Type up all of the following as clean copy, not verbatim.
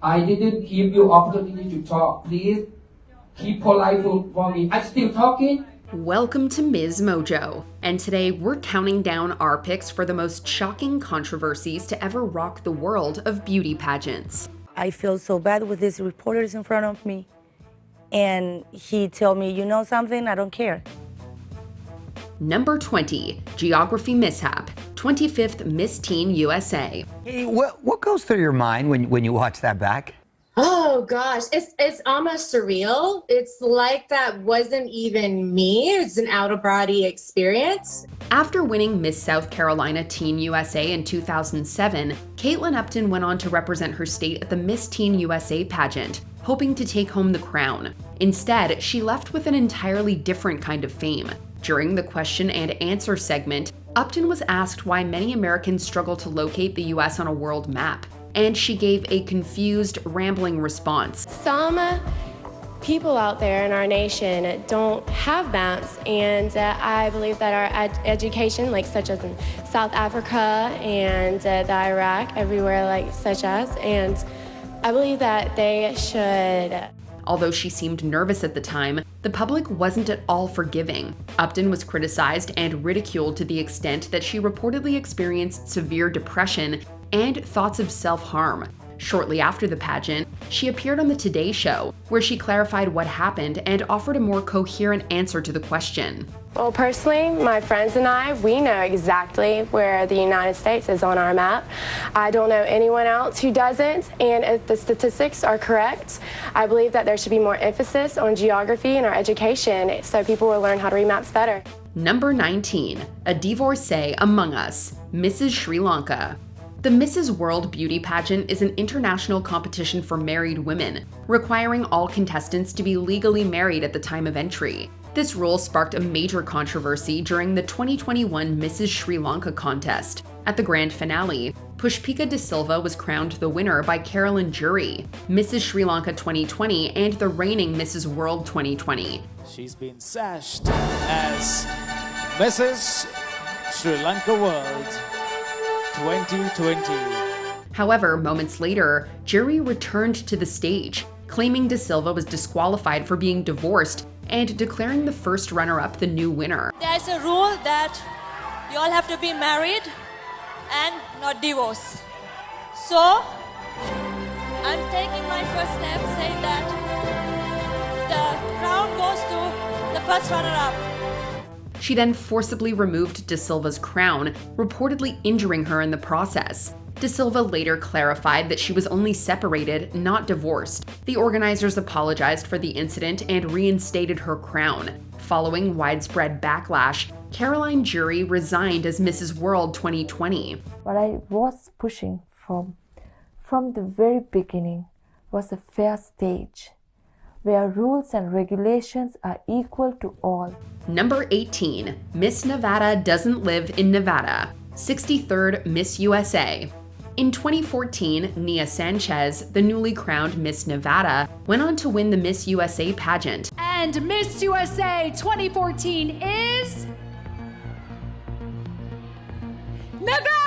I didn't give you opportunity to talk. Please keep polite for me. I'm still talking. Welcome to MsMojo, and today we're counting down our picks for the most shocking controversies to ever rock the world of beauty pageants. I feel so bad with these reporters in front of me, and he told me, you know something, I don't care. Number 20, Geography Mishap, 25th Miss Teen USA. Hey, what goes through your mind when you watch that back? Oh gosh, it's almost surreal. It's like that wasn't even me. It's an out-of-body experience. After winning Miss South Carolina Teen USA in 2007, Caitlin Upton went on to represent her state at the Miss Teen USA pageant, hoping to take home the crown. Instead, she left with an entirely different kind of fame. During the question and answer segment, Upton was asked why many Americans struggle to locate the US on a world map, and she gave a confused, rambling response. Some people out there in our nation don't have maps, and I believe that our education, like such as in South Africa and the Iraq, everywhere like such as, and I believe that they should. Although she seemed nervous at the time, the public wasn't at all forgiving. Upton was criticized and ridiculed to the extent that she reportedly experienced severe depression and thoughts of self-harm. Shortly after the pageant, she appeared on the Today Show, where she clarified what happened and offered a more coherent answer to the question. Well, personally, my friends and I, we know exactly where the United States is on our map. I don't know anyone else who doesn't, and if the statistics are correct, I believe that there should be more emphasis on geography in our education so people will learn how to read maps better. Number 19, a divorcee among us, Mrs. Sri Lanka. The Mrs. World Beauty Pageant is an international competition for married women, requiring all contestants to be legally married at the time of entry. This rule sparked a major controversy during the 2021 Mrs. Sri Lanka contest. At the grand finale, Pushpika De Silva was crowned the winner by Carolyn Jury, Mrs. Sri Lanka 2020 and the reigning Mrs. World 2020. She's been sashed as Mrs. Sri Lanka World 2020. However, moments later, Jury returned to the stage, claiming De Silva was disqualified for being divorced and declaring the first runner-up the new winner. There's a rule that you all have to be married and not divorced. So, I'm taking my first step saying that the crown goes to the first runner-up. She then forcibly removed De Silva's crown, reportedly injuring her in the process. De Silva later clarified that she was only separated, not divorced. The organizers apologized for the incident and reinstated her crown. Following widespread backlash, Caroline Jury resigned as Mrs. World 2020. What I was pushing from the very beginning was a fair stage, where rules and regulations are equal to all. Number 18, Miss Nevada doesn't live in Nevada, 63rd Miss USA. In 2014, Nia Sanchez, the newly crowned Miss Nevada, went on to win the Miss USA pageant. And Miss USA 2014 is Nevada!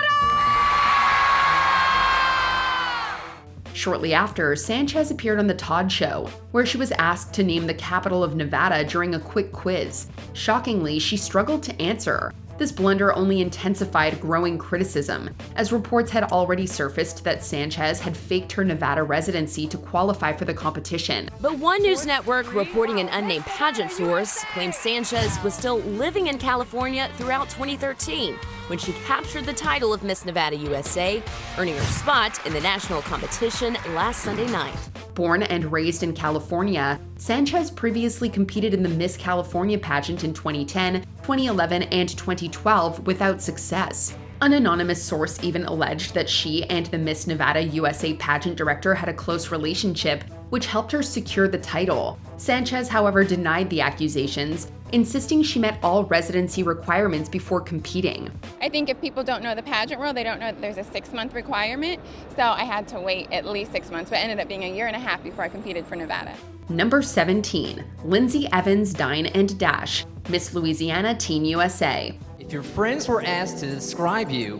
Shortly after, Sanchez appeared on The Todd Show, where she was asked to name the capital of Nevada during a quick quiz. Shockingly, she struggled to answer. This blunder only intensified growing criticism, as reports had already surfaced that Sanchez had faked her Nevada residency to qualify for the competition. But one news network reporting an unnamed pageant source claims Sanchez was still living in California throughout 2013 when she captured the title of Miss Nevada USA, earning her spot in the national competition last Sunday night. Born and raised in California, Sanchez previously competed in the Miss California pageant in 2010, 2011, and 2012 without success. An anonymous source even alleged that she and the Miss Nevada USA pageant director had a close relationship, which helped her secure the title. Sanchez, however, denied the accusations, insisting she met all residency requirements before competing. I think if people don't know the pageant world, they don't know that there's a 6-month requirement. So I had to wait at least 6 months, but it ended up being a year and a half before I competed for Nevada. Number 17, Lindsay Evans Dine and Dash, Miss Louisiana Teen USA. If your friends were asked to describe you,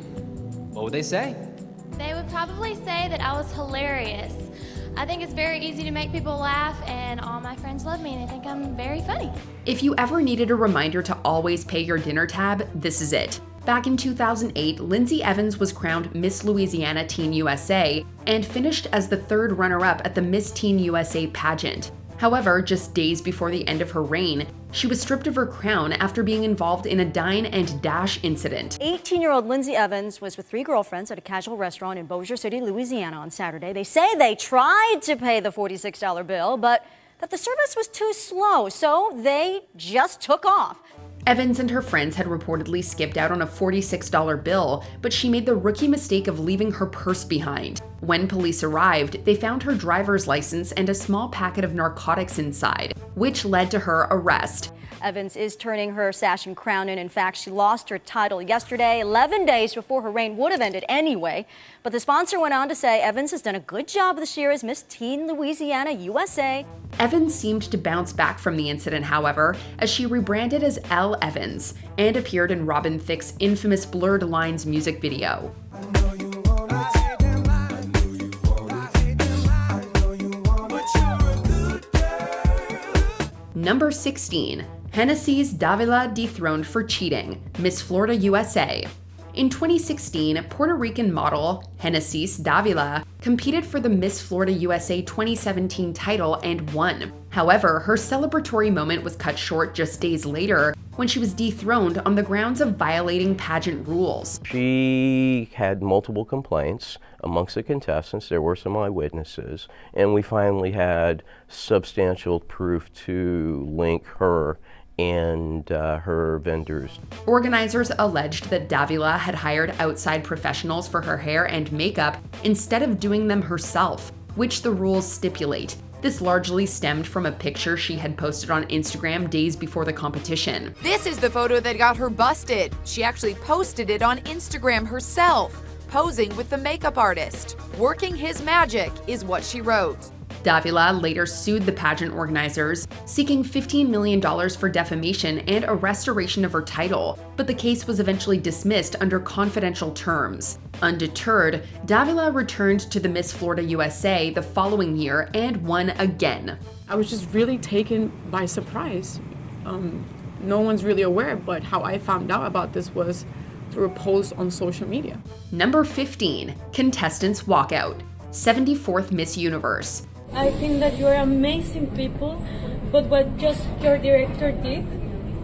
what would they say? They would probably say that I was hilarious. I think it's very easy to make people laugh, and all my friends love me and they think I'm very funny. If you ever needed a reminder to always pay your dinner tab, this is it. Back in 2008, Lindsay Evans was crowned Miss Louisiana Teen USA and finished as the third runner-up at the Miss Teen USA pageant. However, just days before the end of her reign, she was stripped of her crown after being involved in a dine and dash incident. 18-year-old Lindsay Evans was with 3 girlfriends at a casual restaurant in Bossier City, Louisiana on Saturday. They say they tried to pay the $46 bill, but that the service was too slow, so they just took off. Evans and her friends had reportedly skipped out on a $46 bill, but she made the rookie mistake of leaving her purse behind. When police arrived, they found her driver's license and a small packet of narcotics inside, which led to her arrest. Evans is turning her sash and crown in. In fact, she lost her title yesterday, 11 days before her reign would have ended anyway. But the sponsor went on to say Evans has done a good job this year as Miss Teen Louisiana USA. Evans seemed to bounce back from the incident, however, as she rebranded as Elle Evans and appeared in Robin Thicke's infamous Blurred Lines music video. Number 16. Hennessy's Davila dethroned for cheating, Miss Florida USA. In 2016, Puerto Rican model Hennessy's Davila competed for the Miss Florida USA 2017 title and won. However, her celebratory moment was cut short just days later when she was dethroned on the grounds of violating pageant rules. She had multiple complaints amongst the contestants. There were some eyewitnesses, and we finally had substantial proof to link her and her vendors. Organizers alleged that Davila had hired outside professionals for her hair and makeup instead of doing them herself, which the rules stipulate. This largely stemmed from a picture she had posted on Instagram days before the competition. This is the photo that got her busted. She actually posted it on Instagram herself, posing with the makeup artist. Working his magic is what she wrote. Davila later sued the pageant organizers, seeking $15 million for defamation and a restoration of her title, but the case was eventually dismissed under confidential terms. Undeterred, Davila returned to the Miss Florida USA the following year and won again. I was just really taken by surprise. No one's really aware, but how I found out about this was through a post on social media. Number 15. Contestants Walkout, 74th Miss Universe. I think that you're amazing people, but what just your director did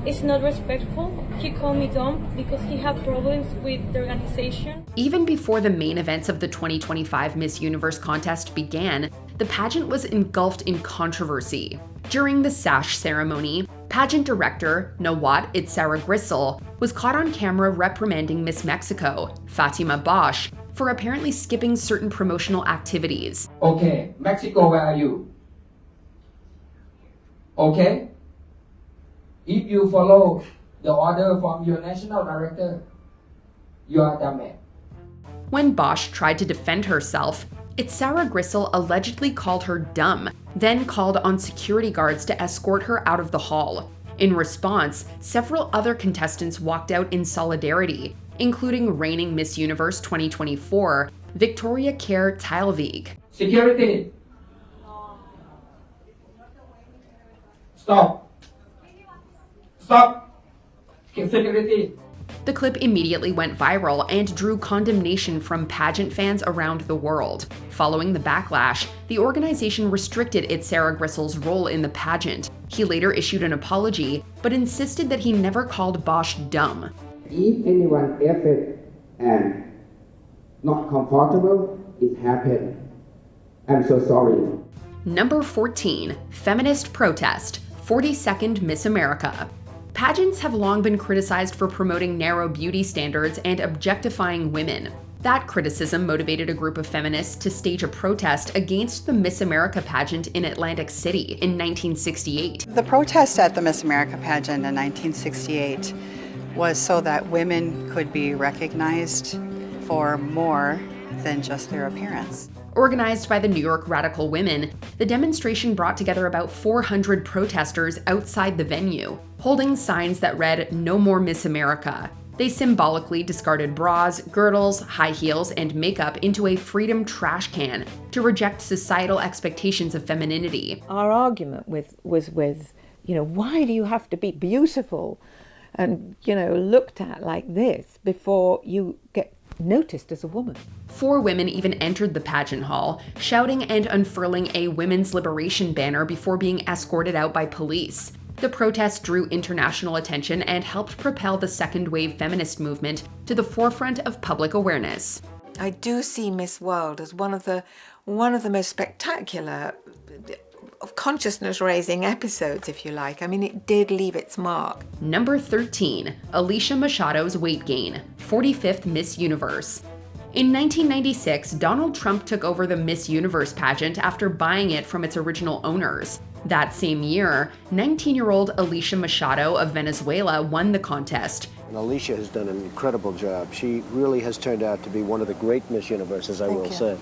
is not respectful. He called me dumb because he had problems with the organization. Even before the main events of the 2025 Miss Universe contest began, the pageant was engulfed in controversy. During the sash ceremony, pageant director Nawat Itzara-Grisel was caught on camera reprimanding Miss Mexico, Fatima Bosch, for apparently skipping certain promotional activities. Okay, Mexico, where are you? Okay? If you follow the order from your national director, you are dumb. When Bosch tried to defend herself, Itzara-Grisel allegedly called her dumb, then called on security guards to escort her out of the hall. In response, several other contestants walked out in solidarity, including reigning Miss Universe 2024, Victoria Kerr Teilvig. Security. Stop. Stop. Security. The clip immediately went viral and drew condemnation from pageant fans around the world. Following the backlash, the organization restricted Itzara-Grisel's role in the pageant. He later issued an apology, but insisted that he never called Bosch dumb. If anyone ever and not comfortable, it happened. I'm so sorry. Number 14. Feminist Protest, 42nd Miss America. Pageants have long been criticized for promoting narrow beauty standards and objectifying women. That criticism motivated a group of feminists to stage a protest against the Miss America pageant in Atlantic City in 1968. The protest at the Miss America pageant in 1968 was so that women could be recognized for more than just their appearance. Organized by the New York Radical Women, the demonstration brought together about 400 protesters outside the venue, holding signs that read, "No more Miss America." They symbolically discarded bras, girdles, high heels, and makeup into a freedom trash can to reject societal expectations of femininity. Our argument was with, why do you have to be beautiful and, looked at like this before you get noticed as a woman? 4 women even entered the pageant hall, shouting and unfurling a women's liberation banner before being escorted out by police. The protest drew international attention and helped propel the second wave feminist movement to the forefront of public awareness. I do see Miss World as one of the most spectacular consciousness-raising episodes, if you like. I mean, it did leave its mark. Number 13, Alicia Machado's weight gain, 45th Miss Universe. In 1996, Donald Trump took over the Miss Universe pageant after buying it from its original owners. That same year, 19-year-old Alicia Machado of Venezuela won the contest. And Alicia has done an incredible job. She really has turned out to be one of the great Miss Universes, I will say.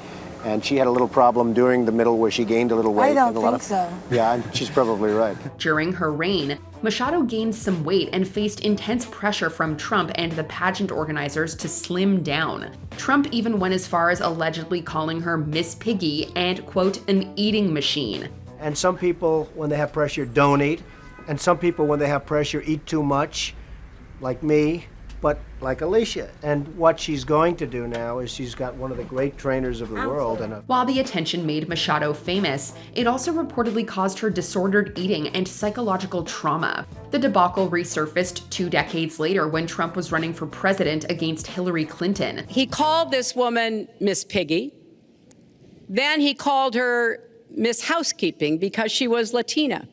And she had a little problem during the middle where she gained a little weight. I don't think so. Yeah, she's probably right. During her reign, Machado gained some weight and faced intense pressure from Trump and the pageant organizers to slim down. Trump even went as far as allegedly calling her Miss Piggy and, quote, an eating machine. And some people, when they have pressure, don't eat. And some people, when they have pressure, eat too much, like me, but like Alicia. And what she's going to do now is she's got one of the great trainers of the world. While the attention made Machado famous, it also reportedly caused her disordered eating and psychological trauma. The debacle resurfaced 2 decades later when Trump was running for president against Hillary Clinton. He called this woman Miss Piggy. Then he called her Miss Housekeeping because she was Latina.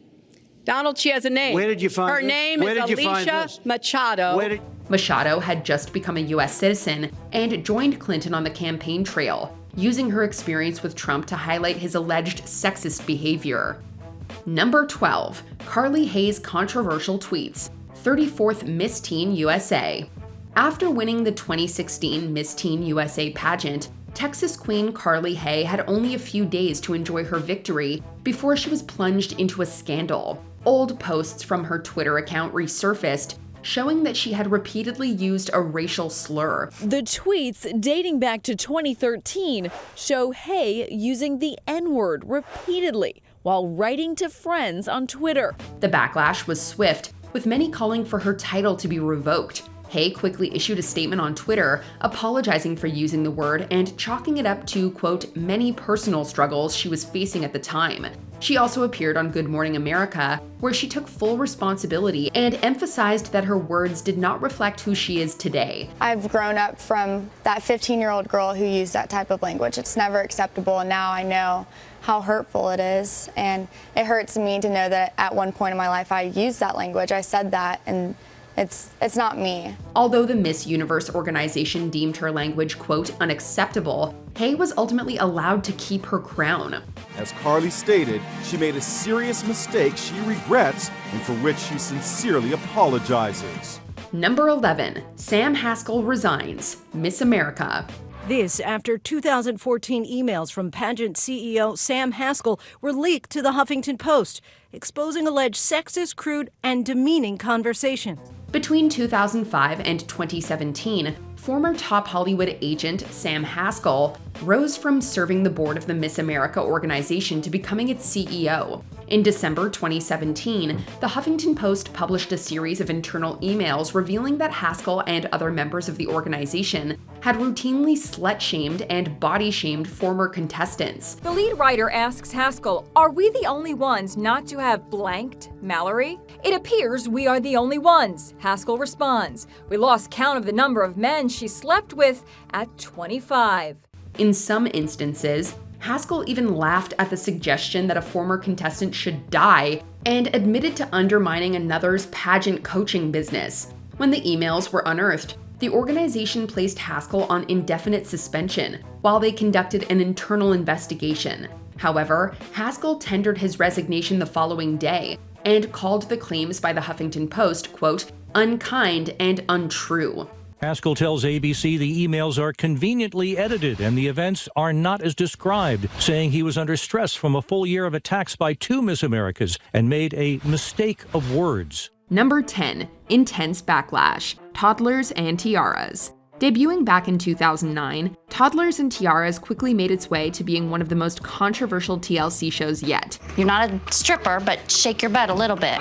Donald, she has a name. Where did you find her this? name Where is did you find Alicia this? Machado. Machado had just become a U.S. citizen and joined Clinton on the campaign trail, using her experience with Trump to highlight his alleged sexist behavior. Number 12, Carly Hayes' controversial tweets, 34th Miss Teen USA. After winning the 2016 Miss Teen USA pageant, Texas Queen Carly Hay had only a few days to enjoy her victory before she was plunged into a scandal. Old posts from her Twitter account resurfaced, showing that she had repeatedly used a racial slur. The tweets dating back to 2013 show Hay using the N-word repeatedly while writing to friends on Twitter. The backlash was swift, with many calling for her title to be revoked. Hay quickly issued a statement on Twitter apologizing for using the word and chalking it up to, quote, many personal struggles she was facing at the time. She also appeared on Good Morning America, where she took full responsibility and emphasized that her words did not reflect who she is today. I've grown up from that 15-year-old girl who used that type of language. It's never acceptable, and now I know how hurtful it is, and it hurts me to know that at one point in my life I used that language. I said that, and it's not me. Although the Miss Universe organization deemed her language, quote, unacceptable, Hay was ultimately allowed to keep her crown. As Carly stated, she made a serious mistake she regrets and for which she sincerely apologizes. Number 11, Sam Haskell resigns, Miss America. This after 2014 emails from pageant CEO Sam Haskell were leaked to the Huffington Post, exposing alleged sexist, crude, and demeaning conversations. Between 2005 and 2017, former top Hollywood agent Sam Haskell rose from serving the board of the Miss America organization to becoming its CEO. In December 2017, the Huffington Post published a series of internal emails revealing that Haskell and other members of the organization had routinely slut-shamed and body-shamed former contestants. The lead writer asks Haskell, "Are we the only ones not to have blanked Mallory?" "It appears we are the only ones," Haskell responds. "We lost count of the number of men she slept with at 25. In some instances, Haskell even laughed at the suggestion that a former contestant should die and admitted to undermining another's pageant coaching business. When the emails were unearthed, the organization placed Haskell on indefinite suspension while they conducted an internal investigation. However, Haskell tendered his resignation the following day and called the claims by the Huffington Post, quote, unkind and untrue. Haskell tells ABC the emails are conveniently edited and the events are not as described, saying he was under stress from a full year of attacks by 2 Miss Americas and made a mistake of words. Number 10. Intense backlash. Toddlers and Tiaras. Debuting back in 2009, Toddlers and Tiaras quickly made its way to being one of the most controversial TLC shows yet. You're not a stripper, but shake your butt a little bit.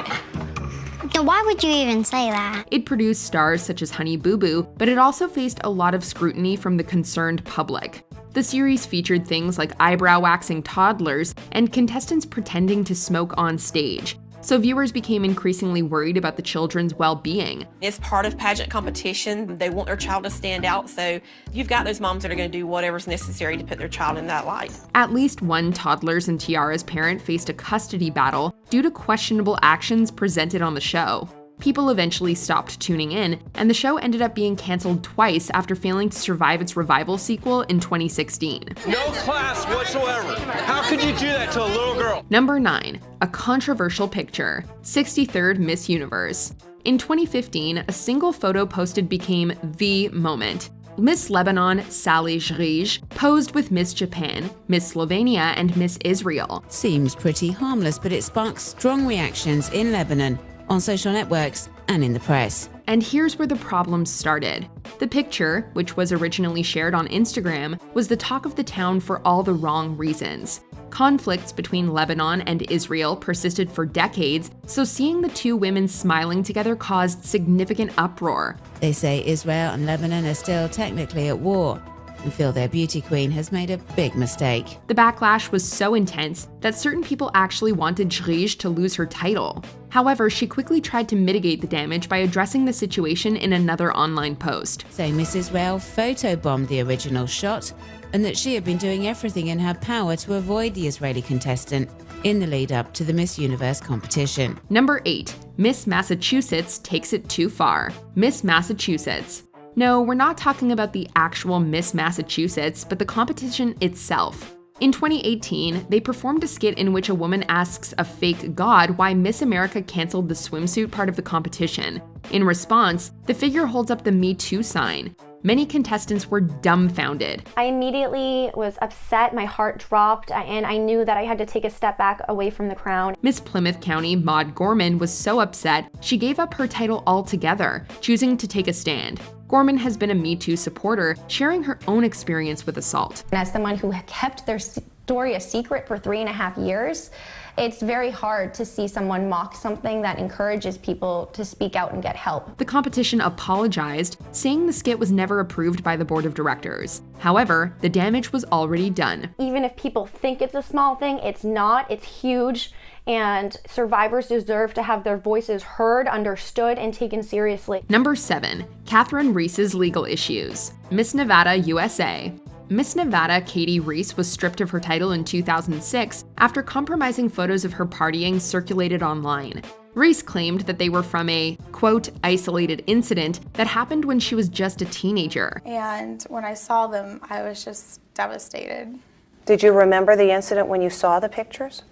Why would you even say that? It produced stars such as Honey Boo Boo, but it also faced a lot of scrutiny from the concerned public. The series featured things like eyebrow-waxing toddlers and contestants pretending to smoke on stage, so viewers became increasingly worried about the children's well-being. It's part of pageant competition. They want their child to stand out, so you've got those moms that are going to do whatever's necessary to put their child in that light. At least one Toddlers and Tiaras parent faced a custody battle due to questionable actions presented on the show. People eventually stopped tuning in, and the show ended up being canceled twice after failing to survive its revival sequel in 2016. No class whatsoever. How could you do that to a little girl? Number 9. A controversial picture. 63rd Miss Universe. In 2015, a single photo posted became the moment. Miss Lebanon, Sally Jrij, posed with Miss Japan, Miss Slovenia, and Miss Israel. Seems pretty harmless, but it sparks strong reactions in Lebanon, on social networks, and in the press. And here's where the problems started. The picture, which was originally shared on Instagram, was the talk of the town for all the wrong reasons. Conflicts between Lebanon and Israel persisted for decades, so seeing the two women smiling together caused significant uproar. They say Israel and Lebanon are still technically at war, and feel their beauty queen has made a big mistake. The backlash was so intense that certain people actually wanted Jrij to lose her title. However, she quickly tried to mitigate the damage by addressing the situation in another online post. Saying Miss Israel photobombed the original shot, and that she had been doing everything in her power to avoid the Israeli contestant in the lead up to the Miss Universe competition. Number 8. Miss Massachusetts takes it too far. Miss Massachusetts. No, we're not talking about the actual Miss Massachusetts, but the competition itself. In 2018, they performed a skit in which a woman asks a fake god why Miss America canceled the swimsuit part of the competition. In response, the figure holds up the Me Too sign. Many contestants were dumbfounded. I immediately was upset, my heart dropped, and I knew that I had to take a step back away from the crown. Miss Plymouth County Maud Gorman was so upset, she gave up her title altogether, choosing to take a stand. Gorman has been a Me Too supporter, sharing her own experience with assault. And as someone who kept their story a secret for 3.5 years, it's very hard to see someone mock something that encourages people to speak out and get help. The competition apologized, saying the skit was never approved by the board of directors. However, the damage was already done. Even if people think it's a small thing, it's not, it's huge. And survivors deserve to have their voices heard, understood, and taken seriously. Number 7. Katherine Rees's legal issues. Miss Nevada, USA. Miss Nevada Katherine Rees was stripped of her title in 2006 after compromising photos of her partying circulated online. Rees claimed that they were from a, quote, isolated incident that happened when she was just a teenager. And when I saw them, I was just devastated. Did you remember the incident when you saw the pictures?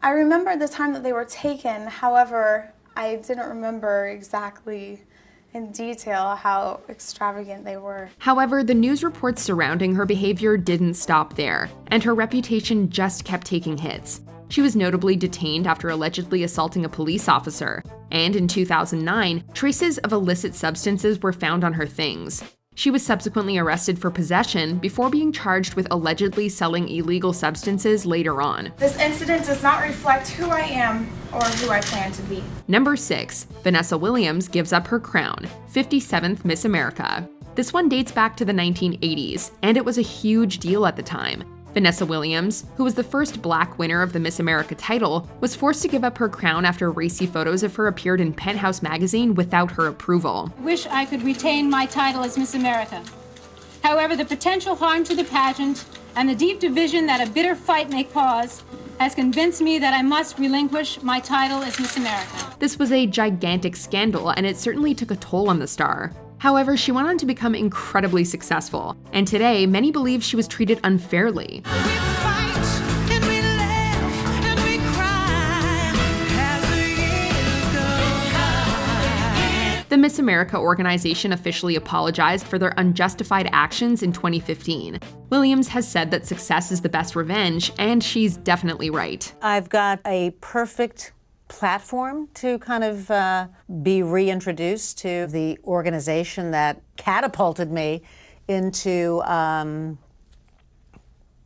I remember the time that they were taken. However, I didn't remember exactly in detail how extravagant they were. However, the news reports surrounding her behavior didn't stop there, and her reputation just kept taking hits. She was notably detained after allegedly assaulting a police officer, and in 2009, traces of illicit substances were found on her things. She was subsequently arrested for possession before being charged with allegedly selling illegal substances later on. This incident does not reflect who I am or who I plan to be. Number 6. Vanessa Williams gives up her crown. 57th Miss America. This one dates back to the 1980s, and it was a huge deal at the time. Vanessa Williams, who was the first Black winner of the Miss America title, was forced to give up her crown after racy photos of her appeared in Penthouse magazine without her approval. I wish I could retain my title as Miss America. However, the potential harm to the pageant and the deep division that a bitter fight may cause has convinced me that I must relinquish my title as Miss America. This was a gigantic scandal, and it certainly took a toll on the star. However, she went on to become incredibly successful, and today many believe she was treated unfairly. The Miss America organization officially apologized for their unjustified actions in 2015. Williams has said that success is the best revenge, and she's definitely right. I've got a perfect platform to kind of be reintroduced to the organization that catapulted me into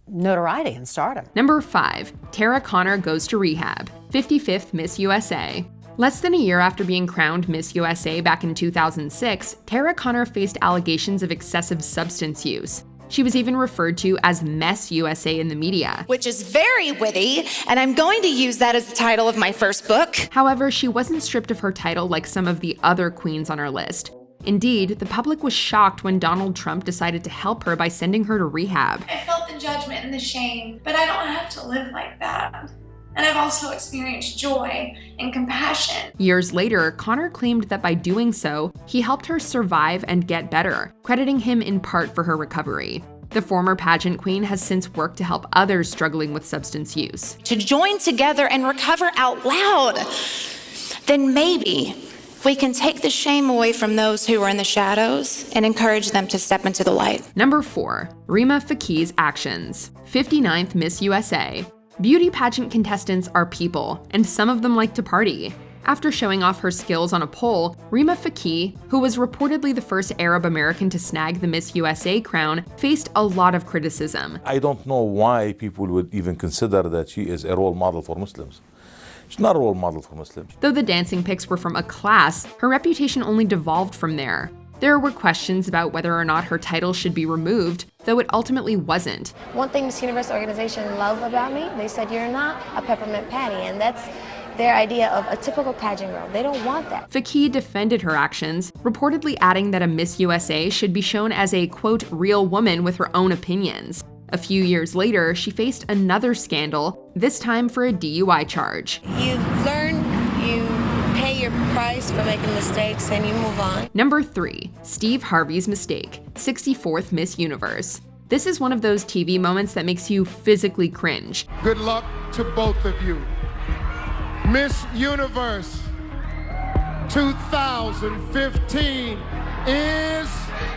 notoriety and stardom. Number 5, Tara Conner goes to rehab, 55th Miss USA. Less than a year after being crowned Miss USA back in 2006, Tara Conner faced allegations of excessive substance use. She was even referred to as Mess USA in the media, which is very witty, and I'm going to use that as the title of my first book. However, she wasn't stripped of her title like some of the other queens on our list. Indeed, the public was shocked when Donald Trump decided to help her by sending her to rehab. I felt the judgment and the shame, but I don't have to live like that. And I've also experienced joy and compassion. Years later, Conner claimed that by doing so, he helped her survive and get better, crediting him in part for her recovery. The former pageant queen has since worked to help others struggling with substance use. To join together and recover out loud, then maybe we can take the shame away from those who are in the shadows and encourage them to step into the light. Number 4, Rima Fakih's actions, 59th Miss USA. Beauty pageant contestants are people, and some of them like to party. After showing off her skills on a pole, Rima Fakih, who was reportedly the first Arab American to snag the Miss USA crown, faced a lot of criticism. I don't know why people would even consider that she is a role model for Muslims. She's not a role model for Muslims. Though the dancing pics were from a class, her reputation only devolved from there. There were questions about whether or not her title should be removed, though it ultimately wasn't. One thing Miss Universe organization loved about me, they said you're not a peppermint patty, and that's their idea of a typical pageant girl. They don't want that. Fakih defended her actions, reportedly adding that a Miss USA should be shown as a, quote, real woman with her own opinions. A few years later, she faced another scandal, this time for a DUI charge. You learn, you pay your price for making mistakes, and you move on. Number 3, Steve Harvey's mistake, 64th Miss Universe. This is one of those TV moments that makes you physically cringe. Good luck to both of you. Miss Universe 2015 is...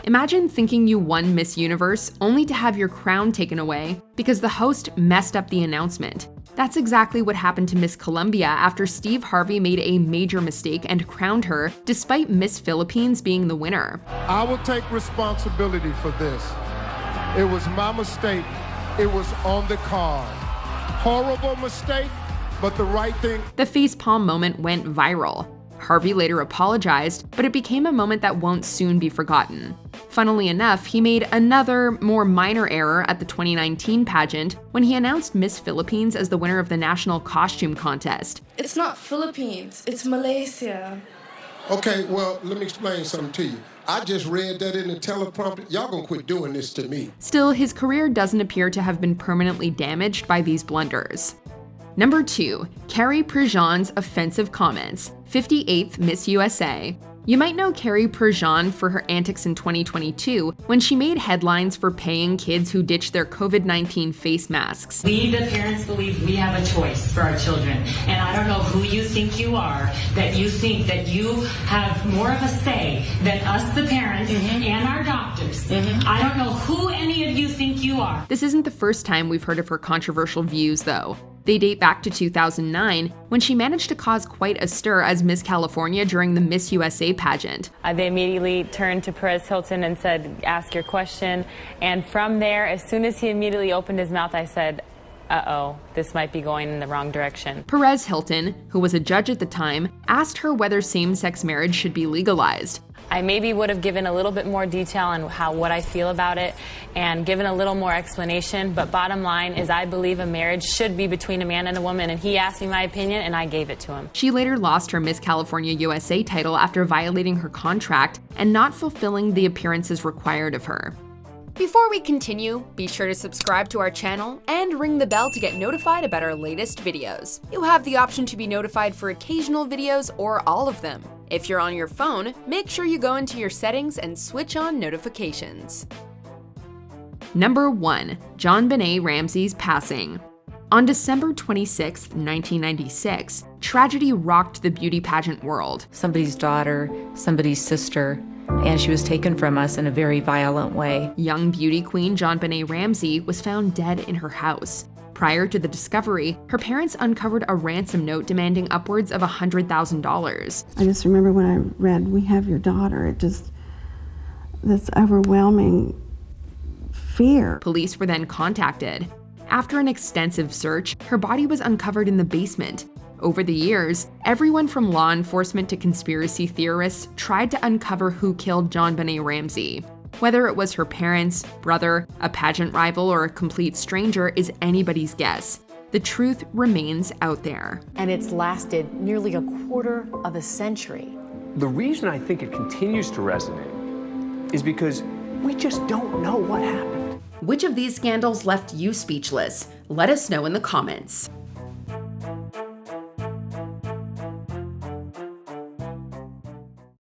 Imagine thinking you won Miss Universe only to have your crown taken away because the host messed up the announcement. That's exactly what happened to Miss Colombia after Steve Harvey made a major mistake and crowned her, despite Miss Philippines being the winner. I will take responsibility for this. It was my mistake. It was on the card. Horrible mistake, but the right thing. The facepalm moment went viral. Harvey later apologized, but it became a moment that won't soon be forgotten. Funnily enough, he made another, more minor error at the 2019 pageant when he announced Miss Philippines as the winner of the national costume contest. It's not Philippines, it's Malaysia. Okay, well, let me explain something to you. I just read that in the teleprompter. Y'all gonna quit doing this to me. Still, his career doesn't appear to have been permanently damaged by these blunders. Number 2, Carrie Prejean's offensive comments, 58th Miss USA. You might know Carrie Prejean for her antics in 2022 when she made headlines for paying kids who ditched their COVID-19 face masks. We, the parents, believe we have a choice for our children. And I don't know who you think you are, that you think that you have more of a say than us, the parents, and our doctors. I don't know who any of you think you are. This isn't the first time we've heard of her controversial views, though. They date back to 2009, when she managed to cause quite a stir as Miss California during the Miss USA pageant. They immediately turned to Perez Hilton and said, ask your question. And from there, as soon as he immediately opened his mouth, I said, uh-oh, this might be going in the wrong direction. Perez Hilton, who was a judge at the time, asked her whether same-sex marriage should be legalized. I maybe would have given a little bit more detail on what I feel about it and given a little more explanation, but bottom line is I believe a marriage should be between a man and a woman, and he asked me my opinion and I gave it to him. She later lost her Miss California USA title after violating her contract and not fulfilling the appearances required of her. Before we continue, be sure to subscribe to our channel and ring the bell to get notified about our latest videos. You have the option to be notified for occasional videos or all of them. If you're on your phone, make sure you go into your settings and switch on notifications. Number 1, JonBenét Ramsey's passing. On December 26, 1996, tragedy rocked the beauty pageant world. Somebody's daughter, somebody's sister, and she was taken from us in a very violent way. Young beauty queen JonBenét Ramsey was found dead in her house. Prior to the discovery, her parents uncovered a ransom note demanding upwards of $100,000. I just remember when I read, "We have your daughter," this overwhelming fear. Police were then contacted. After an extensive search, her body was uncovered in the basement. Over the years, everyone from law enforcement to conspiracy theorists tried to uncover who killed JonBenét Ramsey. Whether it was her parents, brother, a pageant rival, or a complete stranger is anybody's guess. The truth remains out there. And it's lasted nearly a quarter of a century. The reason I think it continues to resonate is because we just don't know what happened. Which of these scandals left you speechless? Let us know in the comments.